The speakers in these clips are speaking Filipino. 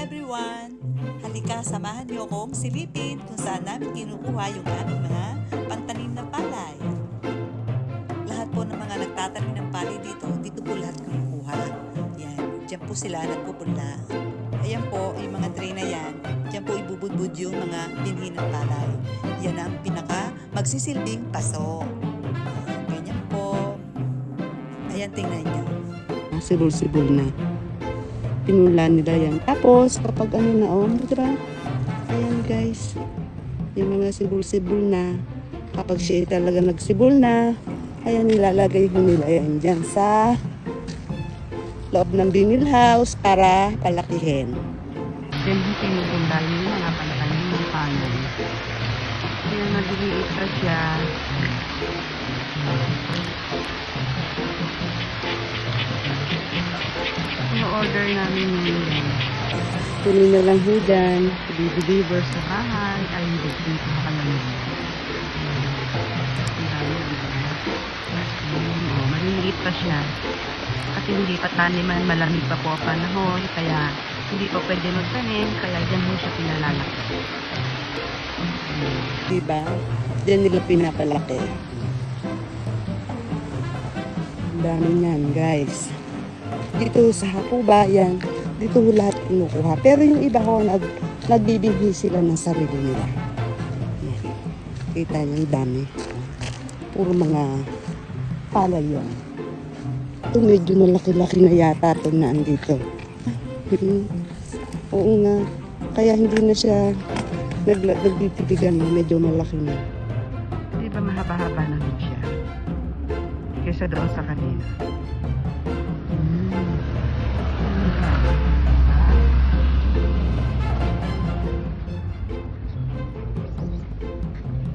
everyone! Halika, samahan niyo akong silipin kung saan namin kinukuha yung aming mga pantanim na palay. Lahat po ng mga nagtatanim ng palay dito po lahat kinukuha. Yan, dyan po sila nagpupunla. Ayan po, yung mga tray na yan, dyan po ibubudbud yung mga binhi ng palay. Yan ang pinaka magsisilbing paso. Ganyan po. Ayan, tingnan niyo. Sibol-sibol na. Pinula nila yan. Tapos, kapag ano na, diba? Ayan guys. Yung mga sibol-sibol na. Kapag siya talaga nagsibol na, ayan, nilalagay ko nila yan dyan sa loob ng vinyl house para palakihin. Then, pinubunda yung mga panatanim ng palay. Kaya nag-iit pa siya. Order namin yun. Kunin na lang ho dyan. I-deliver sa bahay. Ay, hindi. Dito na kami. Maliliit pa siya. Kasi hindi pa taniman. Malamig pa po ang panahon. Kaya hindi pa pwede magtanim. Kaya dyan mo siya pinalalaki. Diba? Diyan nila pinapalaki. Ang dami niyan guys. Dito sa Hakuba, yan, dito lahat kinukuha. Pero yung iba ko, nagbibigay sila ng sarili nila. Yan. Kita niyo, yung dami. Puro mga palay yun. Ito medyo malaki-laki na yata ito na andito. Oo nga. Kaya hindi na siya nagbibigyan, medyo malaki na. Di ba mahaba-haba na rin siya? Kesa doon sa kanina.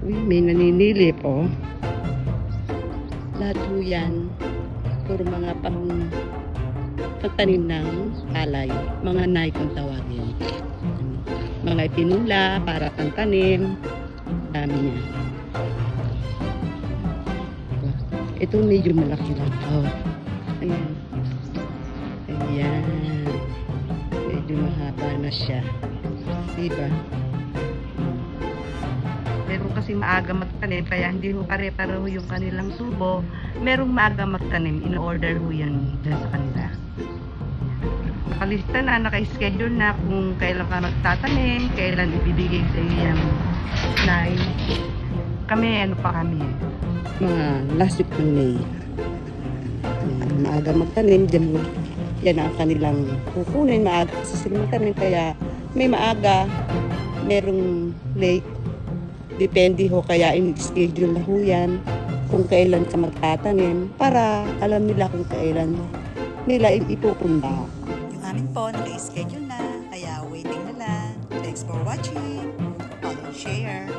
Uy, may naninilip, oh. Lahat po yan. Puro mga pagtanim ng palay. Mga nai kung tawagin. Mga ipinula para pantanim. Dami niya. Ito medyo malaki lang. Oh. Ayan. Ayan. Medyo mahaba na siya. Diba? Meron kasi maaga magtanim, kaya hindi ho pare-pareho yung kanilang tubo. Merong maaga magtanim, in-order ho yan dyan sa kanila. Nakalista na, naka-schedule na kung kailan ka magtatanim, kailan ibibigay sa iyo yung nai. Kami, ano pa kami Mga last week ng May. Maaga magtanim, dyan yan ang kanilang kukunin. Maaga kasi sila magtanim, kaya may maaga, merong late. Depende ho, kaya in-schedule na ho yan kung kailan ka magtatanim para alam nila kung kailan nila ipupunda. Yung amin po, naka-schedule na, kaya waiting na lang. Thanks for watching. Follow and share.